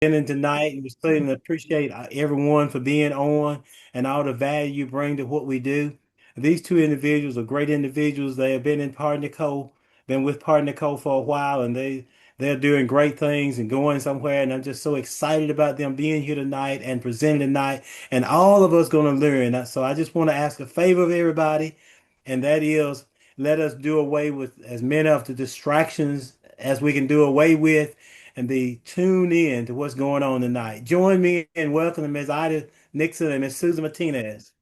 in tonight. And we certainly appreciate everyone for being on and all the value you bring to what we do. These two individuals are great individuals. They have been in Partner Co, been with Partner Co for a while, and they're doing great things and going somewhere. And I'm just so excited about them being here tonight and presenting tonight, and all of us going to learn. So I just want to ask a favor of everybody, and that is let us do away with as many of the distractions as we can do away with and be tuned in to what's going on tonight. Join me in welcoming Ms. Ida Nixon and Ms. Susan Martinez.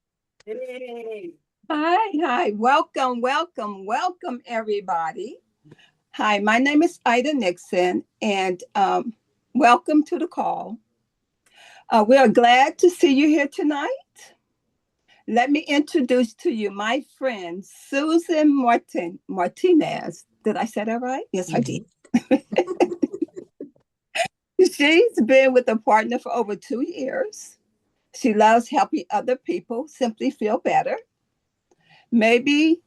Hey. Hi. Welcome, everybody. Hi, my name is Ida Nixon, and welcome to the call. We are glad to see you here tonight. Let me introduce to you my friend, Susan Martinez. Did I say that right? Yes, I did. She's been with a partner for over 2 years. She loves helping other people simply feel better. Maybe,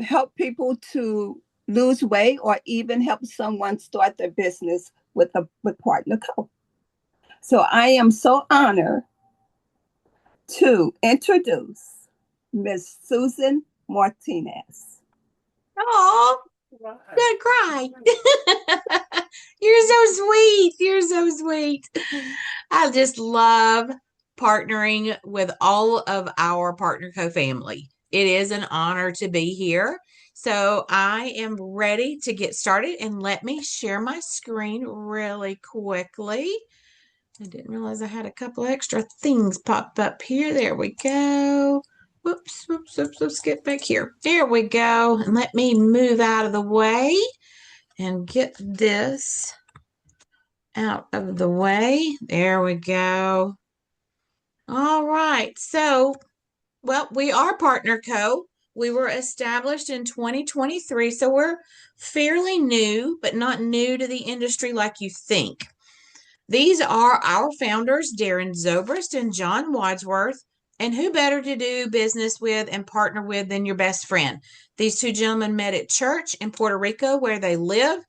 help people to lose weight or even help someone start their business with Partner Co. So I am so honored to introduce Miss Susan Martinez. Oh, I'm gonna cry. You're so sweet. You're so sweet. I just love partnering with all of our Partner Co family. It is an honor to be here. So I am ready to get started, and let me share my screen really quickly. I didn't realize I had a couple extra things popped up here. There we go. Whoops, get back here. There we go. And let me move out of the way and get this out of the way. There we go. All right. So, we are Partner Co. We were established in 2023, so we're fairly new, but not new to the industry like you think. These are our founders, Darren Zobrist and John Wadsworth. And who better to do business with and partner with than your best friend? These two gentlemen met at church in Puerto Rico where they live.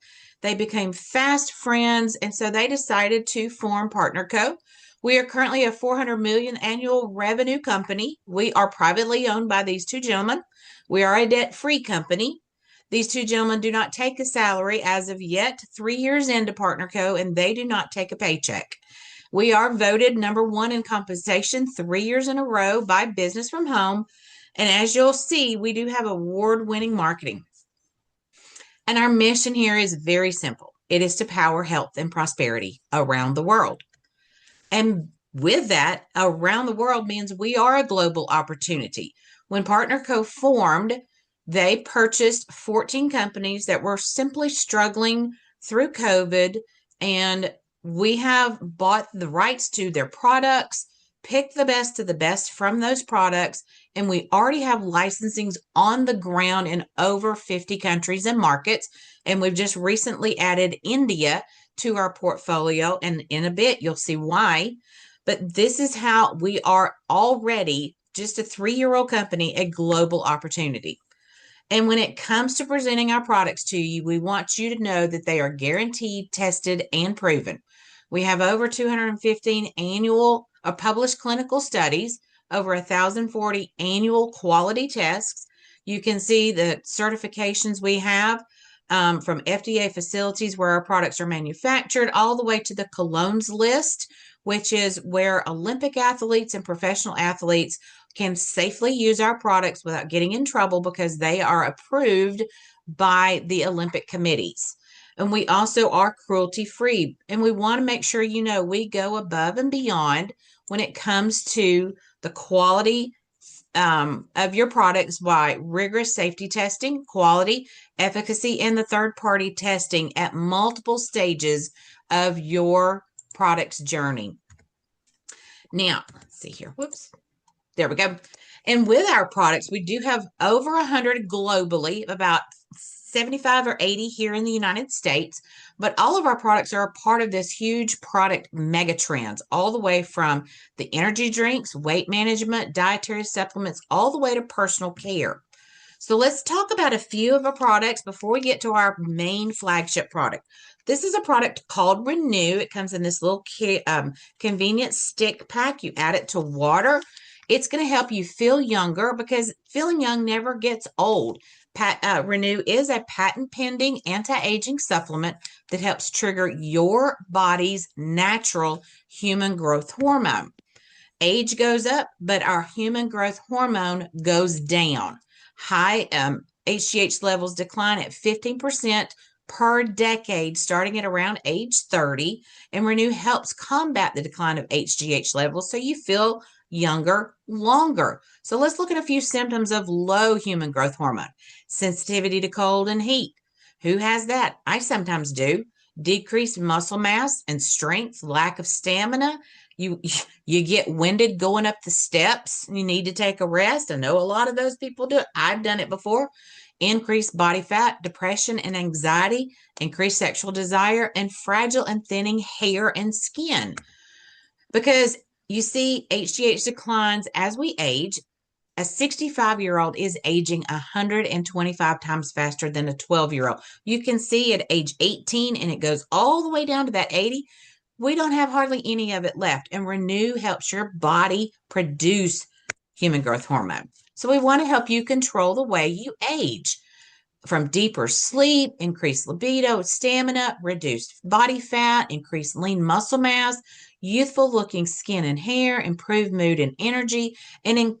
They became fast friends, and so they decided to form Partner Co. We are currently a 400 million annual revenue company. We are privately owned by these two gentlemen. We are a debt-free company. These two gentlemen do not take a salary as of yet, 3 years into Partner Co., and they do not take a paycheck. We are voted number one in compensation 3 years in a row by Business from Home. And as you'll see, we do have award-winning marketing. And our mission here is very simple. It is to power health and prosperity around the world. And with that, around the world means we are a global opportunity. When Partner Co. formed, they purchased 14 companies that were simply struggling through COVID, and we have bought the rights to their products, picked the best of the best from those products, and we already have licensings on the ground in over 50 countries and markets. And we've just recently added India to our portfolio, and in a bit you'll see why. But this is how we are already, just a 3-year-old company, a global opportunity. And when it comes to presenting our products to you, we want you to know that they are guaranteed, tested, and proven. We have over 215 annual published clinical studies, over 1,040 annual quality tests. You can see the certifications we have from FDA facilities where our products are manufactured, all the way to the Colognes list, which is where Olympic athletes and professional athletes can safely use our products without getting in trouble because they are approved by the Olympic committees. And we also are cruelty free. And we want to make sure you know we go above and beyond when it comes to the quality of your products by rigorous safety testing, quality, efficacy, and the third-party testing at multiple stages of your product's journey. Now, let's see here. Whoops. There we go. And with our products, we do have over 100 globally, about 75 or 80 here in the United States. But all of our products are a part of this huge product mega trends, all the way from the energy drinks, weight management, dietary supplements, all the way to personal care. So let's talk about a few of our products before we get to our main flagship product. This is a product called Renew. It comes in this little convenient stick pack. You add it to water. It's going to help you feel younger because feeling young never gets old. Renew is a patent pending anti-aging supplement that helps trigger your body's natural human growth hormone. Age goes up, but our human growth hormone goes down. High HGH levels decline at 15% per decade, starting at around age 30. And Renew helps combat the decline of HGH levels so you feel younger longer. So let's look at a few symptoms of low human growth hormone. Sensitivity to cold and heat. Who has that? I sometimes do. Decreased muscle mass and strength, lack of stamina. You get winded going up the steps. You need to take a rest. I know a lot of those people do it. I've done it before. Increased body fat, depression and anxiety, increased sexual desire, and fragile and thinning hair and skin. Because you see, HGH declines as we age. A 65-year-old is aging 125 times faster than a 12-year-old. You can see at age 18, and it goes all the way down to that 80. We don't have hardly any of it left. And Renew helps your body produce human growth hormone. So we want to help you control the way you age. From deeper sleep, increased libido, stamina, reduced body fat, increased lean muscle mass, youthful looking skin and hair, improved mood and energy, and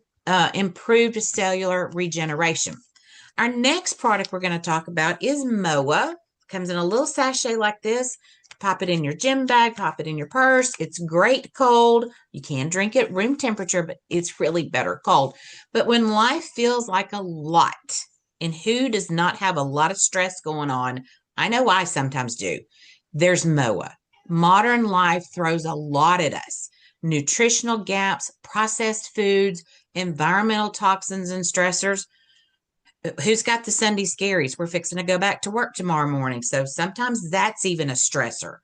improved cellular regeneration. Our next product we're going to talk about is MOA. Comes in a little sachet like this. Pop it in your gym bag, pop it in your purse. It's great cold. You can drink it room temperature, but it's really better cold. But when life feels like a lot, and who does not have a lot of stress going on? I know I sometimes do. There's MOA. Modern life throws a lot at us. Nutritional gaps, processed foods, environmental toxins and stressors. Who's got the Sunday scaries? We're fixing to go back to work tomorrow morning. So sometimes that's even a stressor.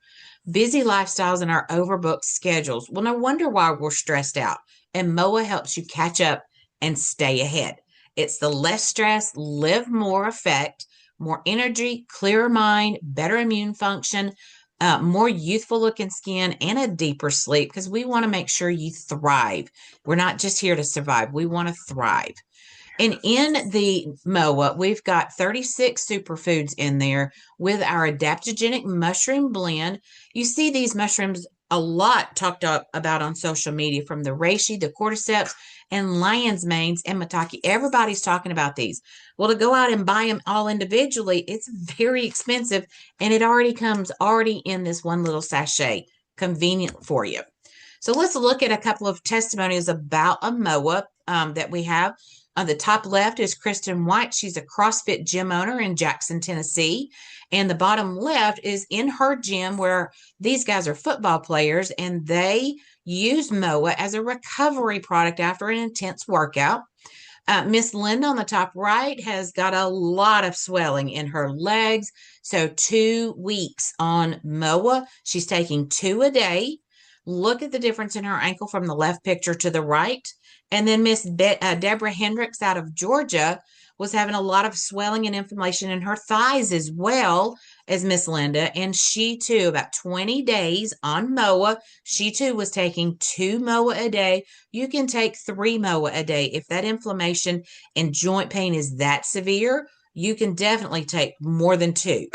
Busy lifestyles and our overbooked schedules. Well, no wonder why we're stressed out. And MOA helps you catch up and stay ahead. It's the less stress, live more effect, more energy, clearer mind, better immune function, more youthful looking skin, and a deeper sleep because we want to make sure you thrive. We're not just here to survive. We want to thrive. And in the MOA, we've got 36 superfoods in there with our adaptogenic mushroom blend. You see these mushrooms a lot talked about on social media, from the reishi, the cordyceps, and lion's manes and maitake. Everybody's talking about these. Well, to go out and buy them all individually, it's very expensive, and it already comes in this one little sachet, convenient for you. So let's look at a couple of testimonials about a MOA that we have. On the top left is Kristen White. She's a CrossFit gym owner in Jackson, Tennessee. And the bottom left is in her gym where these guys are football players, and they use MOA as a recovery product after an intense workout. Miss Linda on the top right has got a lot of swelling in her legs. So 2 weeks on MOA. She's taking 2 a day. Look at the difference in her ankle from the left picture to the right. And then Miss Deborah Hendricks out of Georgia was having a lot of swelling and inflammation in her thighs as well as Miss Linda. And she too, about 20 days on MOA, she too was taking 2 MOA a day. You can take 3 MOA a day. If that inflammation and joint pain is that severe, you can definitely take more than 2.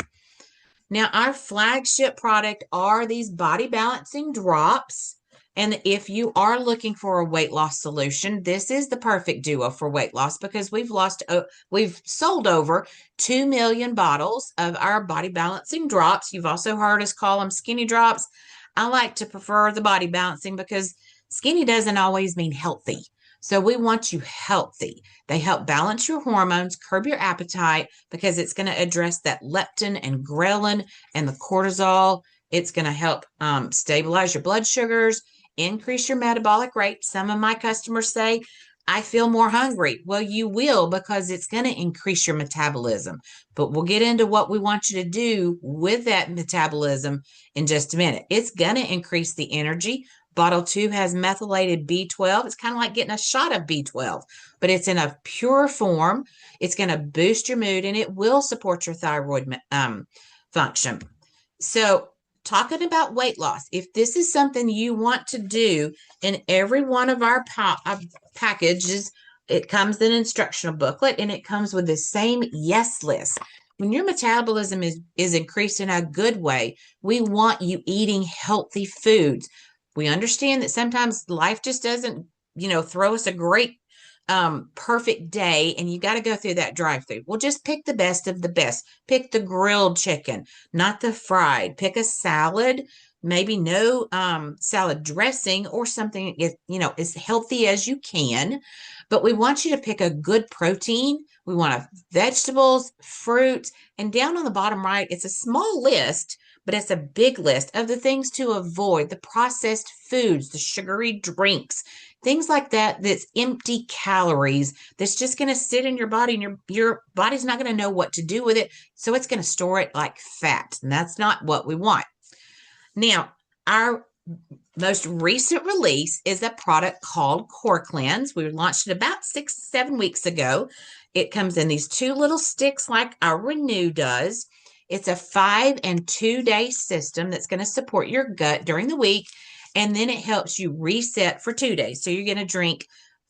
Now, our flagship product are these body balancing drops. And if you are looking for a weight loss solution, this is the perfect duo for weight loss because we've sold over 2 million bottles of our body balancing drops. You've also heard us call them skinny drops. I like to prefer the body balancing because skinny doesn't always mean healthy. So we want you healthy. They help balance your hormones, curb your appetite because it's going to address that leptin and ghrelin and the cortisol. It's going to help stabilize your blood sugars, increase your metabolic rate. Some of my customers say, I feel more hungry. Well, you will because it's going to increase your metabolism. But we'll get into what we want you to do with that metabolism in just a minute. It's going to increase the energy. Bottle 2 has methylated B12. It's kind of like getting a shot of B12, but it's in a pure form. It's going to boost your mood, and it will support your thyroid function. So, talking about weight loss, if this is something you want to do in every one of our packages, it comes in an instructional booklet and it comes with the same yes list. When your metabolism is increased in a good way, we want you eating healthy foods. We understand that sometimes life just doesn't, throw us a great perfect day and you got to go through that drive through. Well, just pick the best of the best. Pick the grilled chicken, not the fried. Pick a salad, maybe no salad dressing or something as healthy as you can. But we want you to pick a good protein. We want vegetables, fruits, and down on the bottom right, it's a small list, but it's a big list of the things to avoid: the processed foods, the sugary drinks, things like that, that's empty calories, that's just going to sit in your body, and your body's not going to know what to do with it, so it's going to store it like fat, and that's not what we want. Now, our most recent release is a product called Core Cleanse. We launched it about 6-7 weeks ago. It comes in these 2 little sticks like our Renew does. It's a 5 and 2 day system that's going to support your gut during the week, and then it helps you reset for 2 days. So you're going to drink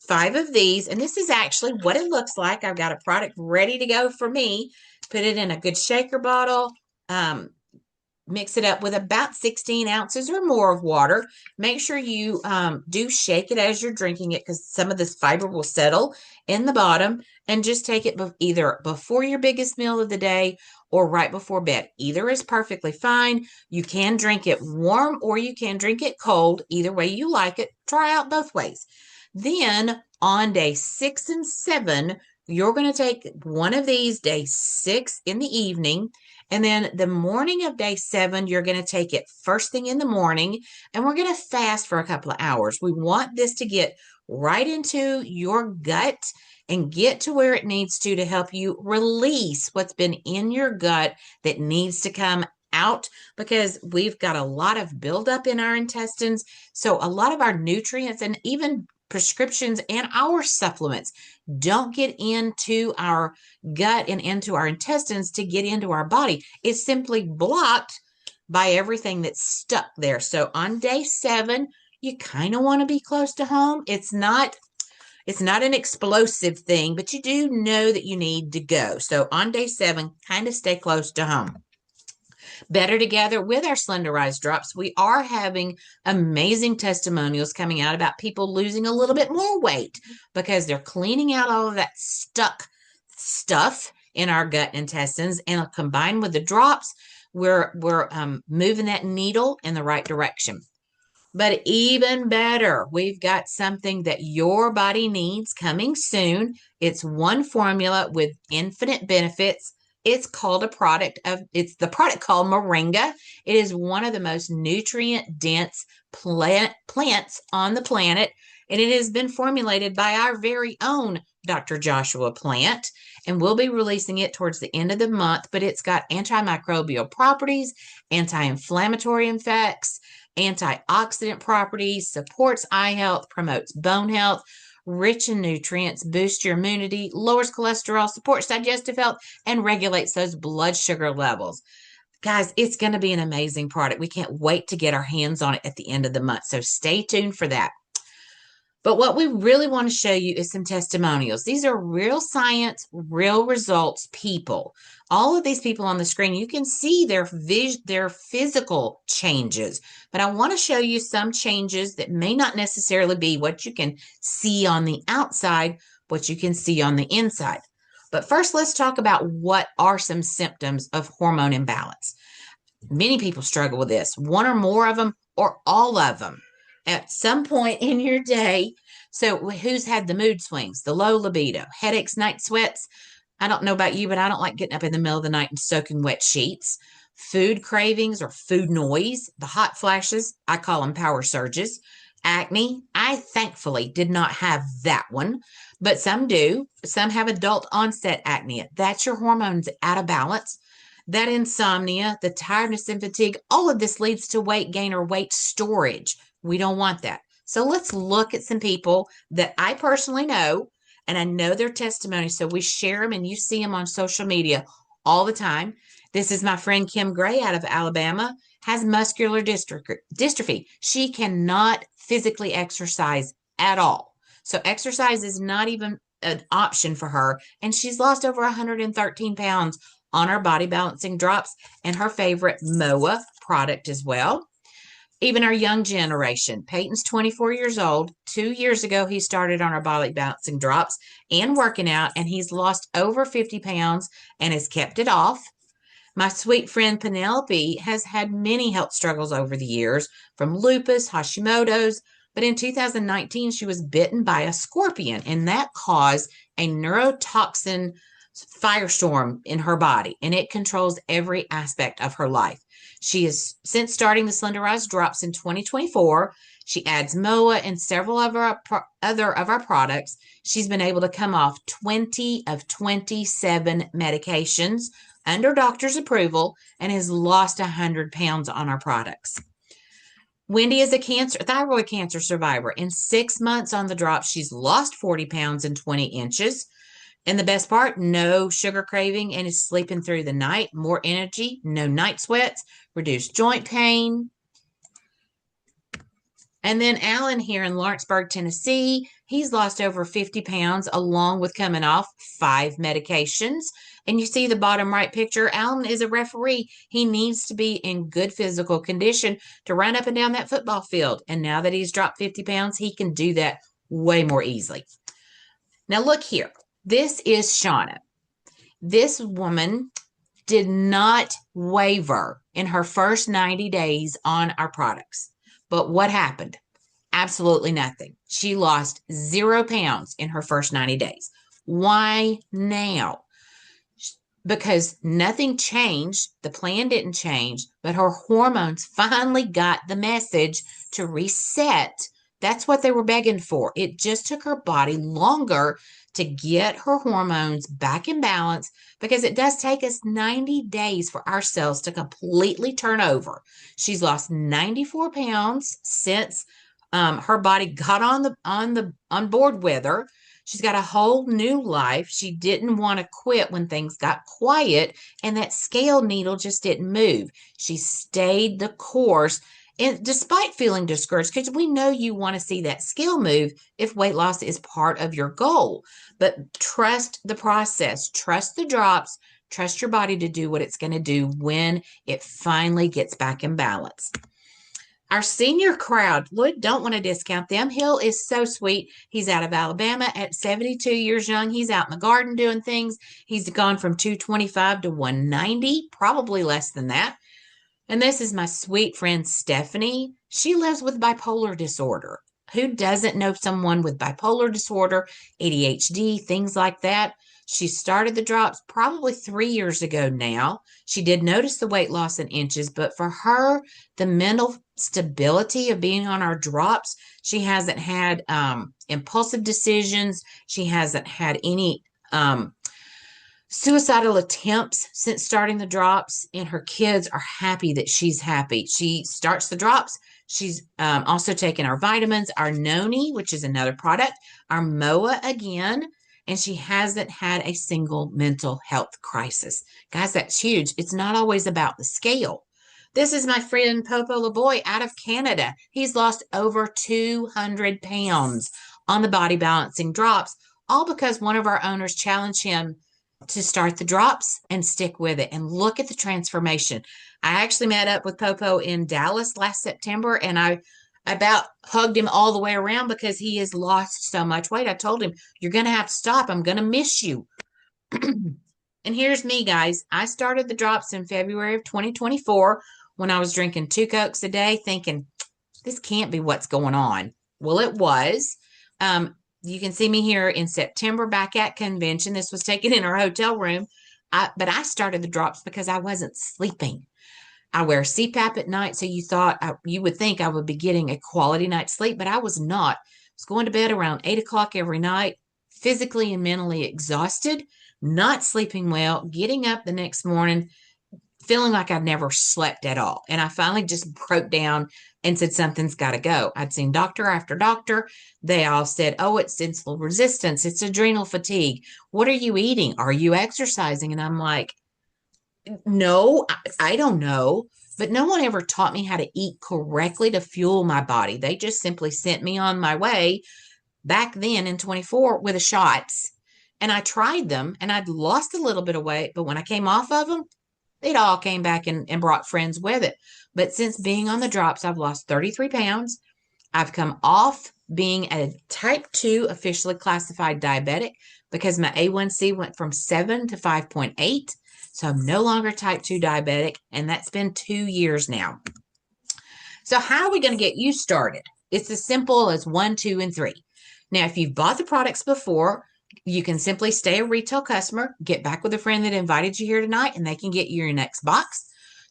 5 of these, and this is actually what it looks like. I've got a product ready to go for me. Put it in a good shaker bottle. Mix it up with about 16 ounces or more of water. Make sure you do shake it as you're drinking it, because some of this fiber will settle in the bottom. And just take it either before your biggest meal of the day or right before bed. Either is perfectly fine. You can drink it warm or you can drink it cold. Either way you like it. Try out both ways. Then on day 6 and 7, you're going to take one of these, day 6 in the evening. And then the morning of day 7, you're going to take it first thing in the morning, and we're going to fast for a couple of hours. We want this to get right into your gut and get to where it needs to help you release what's been in your gut that needs to come out, because we've got a lot of buildup in our intestines. So a lot of our nutrients and even prescriptions and our supplements don't get into our gut and into our intestines to get into our body. It's simply blocked by everything that's stuck there. So on day 7, you kind of want to be close to home. It's not an explosive thing, but you do know that you need to go. So on day 7, kind of stay close to home. Better Together with our Slenderized drops, we are having amazing testimonials coming out about people losing a little bit more weight because they're cleaning out all of that stuck stuff in our gut intestines, and combined with the drops, we're moving that needle in the right direction. But even better, we've got something that your body needs coming soon. It's one formula with infinite benefits. It's the product called Moringa. It is one of the most nutrient dense plants on the planet, and it has been formulated by our very own Dr. Joshua Plant, and we'll be releasing it towards the end of the month. But it's got antimicrobial properties, anti-inflammatory effects, antioxidant properties, supports eye health, promotes bone health, rich in nutrients, boosts your immunity, lowers cholesterol, supports digestive health, and regulates those blood sugar levels. Guys, it's going to be an amazing product. We can't wait to get our hands on it at the end of the month. So stay tuned for that. But what we really want to show you is some testimonials. These are real science, real results people. All of these people on the screen, you can see their physical changes. But I want to show you some changes that may not necessarily be what you can see on the outside, what you can see on the inside. But first, let's talk about what are some symptoms of hormone imbalance. Many people struggle with this, one or more of them, or all of them at some point in your day. So who's had the mood swings, the low libido, headaches, night sweats? I don't know about you, but I don't like getting up in the middle of the night and soaking wet sheets. Food cravings or food noise, the hot flashes, I call them power surges. Acne, I thankfully did not have that one, but some do. Some have adult onset acne. That's your hormones out of balance. That insomnia, the tiredness and fatigue, all of this leads to weight gain or weight storage. We don't want that. So let's look at some people that I personally know, and I know their testimony. So we share them and you see them on social media all the time. This is my friend Kim Gray out of Alabama, has muscular dystrophy. She cannot physically exercise at all. So exercise is not even an option for her. And she's lost over 113 pounds on our body balancing drops and her favorite MOA product as well. Even our young generation. Peyton's 24 years old. 2 years ago, he started on our body balancing drops and working out, and he's lost over 50 pounds and has kept it off. My sweet friend Penelope has had many health struggles over the years, from lupus, Hashimoto's, but in 2019, she was bitten by a scorpion, and that caused a neurotoxin firestorm in her body, and it controls every aspect of her life. She is, since starting the Slenderize drops in 2024, she adds MOA and several of our other of our products. She's been able to come off 20 of 27 medications under doctor's approval and has lost 100 pounds on our products. Wendy is a thyroid cancer survivor. In 6 months on the drop, she's lost 40 pounds and 20 inches. And the best part, no sugar craving and is sleeping through the night, more energy, no night sweats, reduced joint pain. And then Alan here in Lawrenceburg, Tennessee, he's lost over 50 pounds along with coming off 5 medications. And you see the bottom right picture, Alan is a referee. He needs to be in good physical condition to run up and down that football field. And now that he's dropped 50 pounds, he can do that way more easily. Now look here. This is Shauna. This woman did not waver in her first 90 days on our products. But what happened? Absolutely nothing. She lost 0 pounds in her first 90 days. Why now? Because nothing changed. The plan didn't change, but her hormones finally got the message to reset. That's what they were begging for. It just took her body longer to get her hormones back in balance because it does take us 90 days for our cells to completely turn over. She's lost 94 pounds since her body got on board with her. She's got a whole new life. She didn't want to quit when things got quiet, and that scale needle just didn't move. She stayed the course. And despite feeling discouraged, because we know you want to see that scale move if weight loss is part of your goal, but trust the process, trust the drops, trust your body to do what it's going to do when it finally gets back in balance. Our senior crowd, Lloyd, don't want to discount them. Hill is so sweet. He's out of Alabama at 72 years young. He's out in the garden doing things. He's gone from 225 to 190, probably less than that. And this is my sweet friend, Stephanie. She lives with bipolar disorder. Who doesn't know someone with bipolar disorder, ADHD, things like that? She started the drops probably 3 years ago now. She did notice the weight loss in inches, but for her, the mental stability of being on our drops, she hasn't had impulsive decisions. She hasn't had any suicidal attempts since starting the drops, and her kids are happy that she's happy. She starts the drops. She's also taken our vitamins, our Noni, which is another product, our MOA again, and she hasn't had a single mental health crisis. Guys, that's huge. It's not always about the scale. This is my friend Popo LeBoy out of Canada. He's lost over 200 pounds on the body balancing drops, all because one of our owners challenged him to start the drops and stick with it, and look at the transformation. I actually met up with Popo in Dallas last September, and I about hugged him all the way around because he has lost so much weight. I told him, you're going to have to stop. I'm going to miss you. And here's me, guys. I started the drops in February of 2024 when I was drinking 2 Cokes a day, thinking, this can't be what's going on. Well, it was. You can see me here in September back at convention. This was taken in our hotel room. But I started the drops because I wasn't sleeping. I wear CPAP at night, so you would think I would be getting a quality night's sleep, but I was not. I was going to bed around 8 o'clock every night, physically and mentally exhausted, not sleeping well, getting up the next morning, feeling like I'd never slept at all. And I finally just broke down and said, something's got to go. I'd seen doctor after doctor. They all said, oh, it's insulin resistance. It's adrenal fatigue. What are you eating? Are you exercising? And I'm like, No, I don't know, but no one ever taught me how to eat correctly to fuel my body. They just simply sent me on my way back then in 24 with the shots. And I tried them and I'd lost a little bit of weight, but when I came off of them, it all came back and brought friends with it. But since being on the drops, I've lost 33 pounds. I've come off being a type 2 officially classified diabetic because my A1C went from 7 to 5.8. So I'm no longer type 2 diabetic, and that's been 2 years now. So, how are we going to get you started? It's as simple as 1, 2, and 3. Now, if you've bought the products before, you can simply stay a retail customer, get back with a friend that invited you here tonight, and they can get you your next box.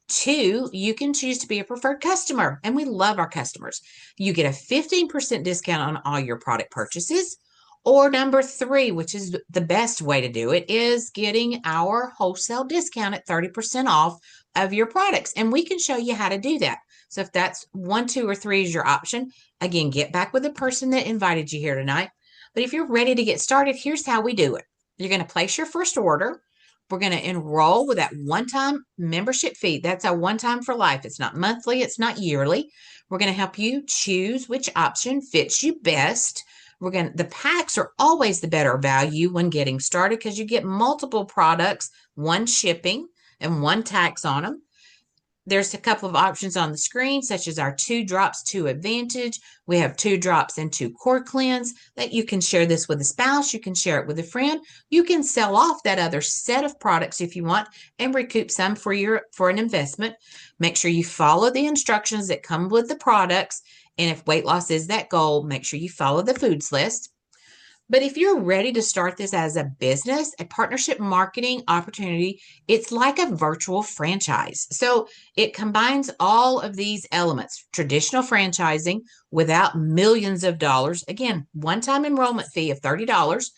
2, you can choose to be a preferred customer, and we love our customers. You get a 15% discount on all your product purchases. Or number 3, which is the best way to do it, is getting our wholesale discount at 30% off of your products. And we can show you how to do that. So if that's 1, 2, or 3 is your option, again, get back with the person that invited you here tonight. But if you're ready to get started, here's how we do it. You're going to place your first order. We're going to enroll with that one-time membership fee. That's a one-time for life. It's not monthly. It's not yearly. We're going to help you choose which option fits you best. The packs are always the better value when getting started because you get multiple products, 1 shipping and 1 tax on them. There's a couple of options on the screen, such as our 2 drops, 2 advantage. We have 2 drops and 2 core cleanse that you can share this with a spouse. You can share it with a friend. You can sell off that other set of products if you want and recoup some for an investment. Make sure you follow the instructions that come with the products. And if weight loss is that goal, make sure you follow the foods list. But if you're ready to start this as a business, a partnership marketing opportunity, it's like a virtual franchise. So it combines all of these elements, traditional franchising without millions of dollars. Again, one-time enrollment fee of $30.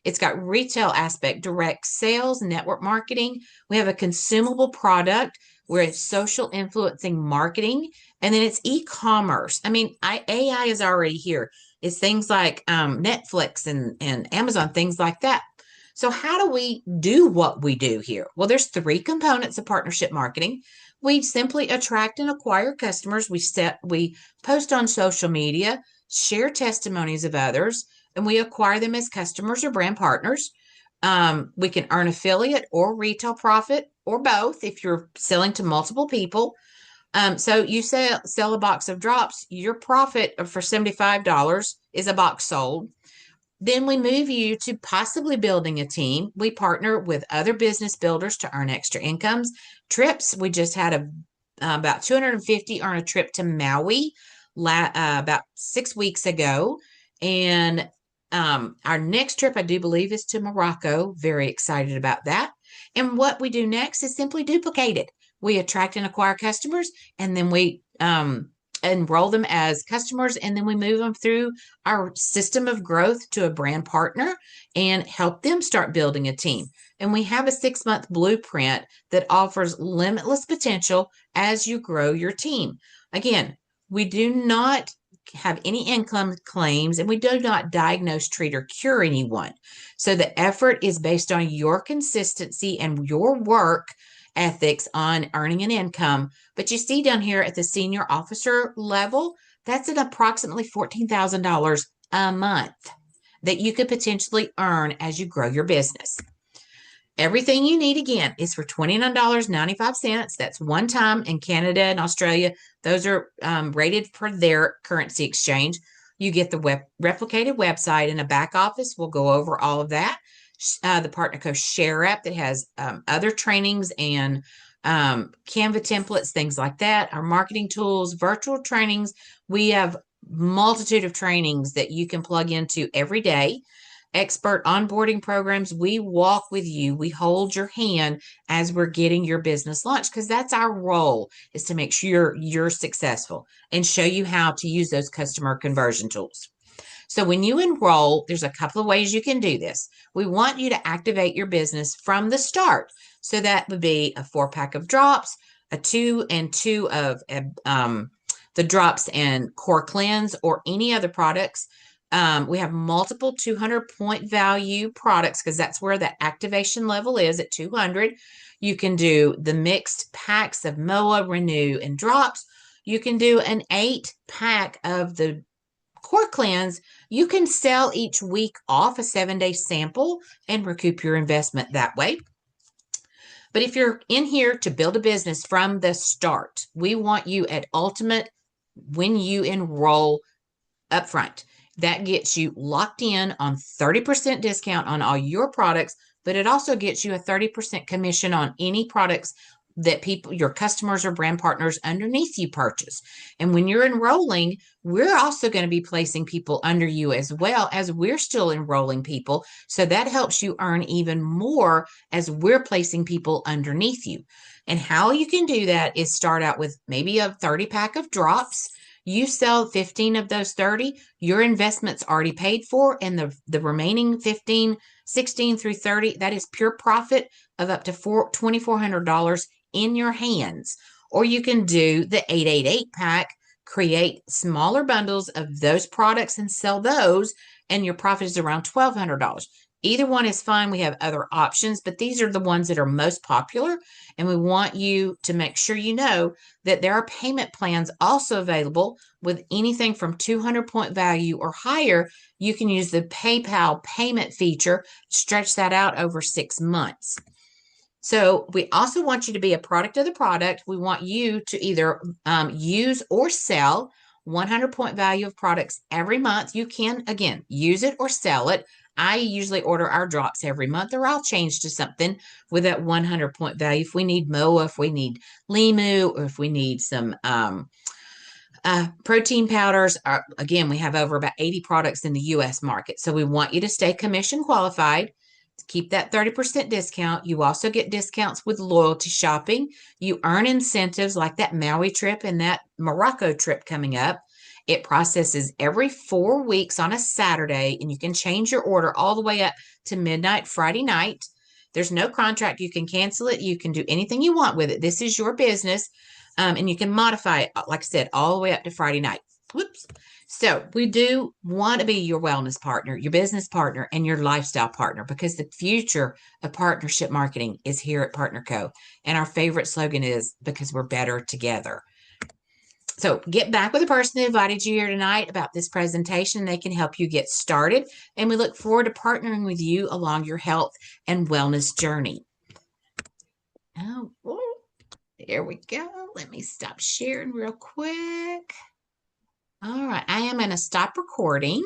It's got retail aspect, direct sales, network marketing. We have a consumable product. We're at social influencing marketing. And then it's e-commerce. I mean, AI is already here. It's things like Netflix and Amazon, things like that. So how do we do what we do here? Well, there's 3 components of partnership marketing. We simply attract and acquire customers. We post on social media, share testimonies of others, and we acquire them as customers or brand partners. We can earn affiliate or retail profit or both if you're selling to multiple people. So you sell a box of drops, your profit for $75 is a box sold. Then we move you to possibly building a team. We partner with other business builders to earn extra incomes. Trips, we just had about 250 earn a trip to Maui about 6 weeks ago. And our next trip, I do believe, is to Morocco. Very excited about that. And what we do next is simply duplicate it. We attract and acquire customers, and then we enroll them as customers, and then we move them through our system of growth to a brand partner and help them start building a team. And we have a 6-month blueprint that offers limitless potential as you grow your team. Again, we do not have any income claims, and we do not diagnose, treat, or cure anyone. So the effort is based on your consistency and your work ethics on earning an income. But you see down here at the senior officer level, that's at approximately $14,000 a month that you could potentially earn as you grow your business. Everything you need, again, is for $29.95. That's one time in Canada and Australia. Those are rated for their currency exchange. You get the replicated website and a back office. We'll go over all of that. The Partner Co. Share app that has other trainings and Canva templates, things like that. Our marketing tools, virtual trainings. We have multitude of trainings that you can plug into every day. Expert onboarding programs. We walk with you. We hold your hand as we're getting your business launched, because that's our role, is to make sure you're successful and show you how to use those customer conversion tools. So when you enroll, there's a couple of ways you can do this. We want you to activate your business from the start. So that would be a 4-pack of drops, a 2 and 2 of the drops and core cleanse, or any other products. We have multiple 200-point value products because that's where the activation level is at 200. You can do the mixed packs of MOA, Renew, and Drops. You can do an 8-pack of the Core Cleanse. You can sell each week off a 7-day sample and recoup your investment that way. But if you're in here to build a business from the start, we want you at Ultimate when you enroll upfront. That gets you locked in on 30% discount on all your products, but it also gets you a 30% commission on any products that people, your customers or brand partners underneath you purchase. And when you're enrolling, we're also going to be placing people under you as well as we're still enrolling people. So that helps you earn even more as we're placing people underneath you. And how you can do that is start out with maybe a 30-pack of drops. You sell 15 of those 30, your investment's already paid for, and the remaining 15, 16 through 30, that is pure profit of up to $2,400 in your hands. Or you can do the 888 pack, create smaller bundles of those products and sell those, and your profit is around $1,200. Either one is fine. We have other options, but these are the ones that are most popular. And we want you to make sure you know that there are payment plans also available with anything from 200-point value or higher. You can use the PayPal payment feature, stretch that out over 6 months. So we also want you to be a product of the product. We want you to either use or sell 100-point value of products every month. You can, again, use it or sell it. I usually order our drops every month, or I'll change to something with that 100-point value. If we need MOA, if we need Limu, or if we need some protein powders. Again, we have over about 80 products in the U.S. market. So we want you to stay commission qualified. Keep that 30% discount. You also get discounts with loyalty shopping. You earn incentives like that Maui trip and that Morocco trip coming up. It processes every 4 weeks on a Saturday, and you can change your order all the way up to midnight Friday night. There's no contract. You can cancel it. You can do anything you want with it. This is your business, and you can modify it, like I said, all the way up to Friday night. Whoops. So we do want to be your wellness partner, your business partner, and your lifestyle partner, because the future of partnership marketing is here at Partner Co. And our favorite slogan is because we're better together. So get back with the person that invited you here tonight about this presentation. They can help you get started. And we look forward to partnering with you along your health and wellness journey. Oh, there we go. Let me stop sharing real quick. All right, I am going to stop recording.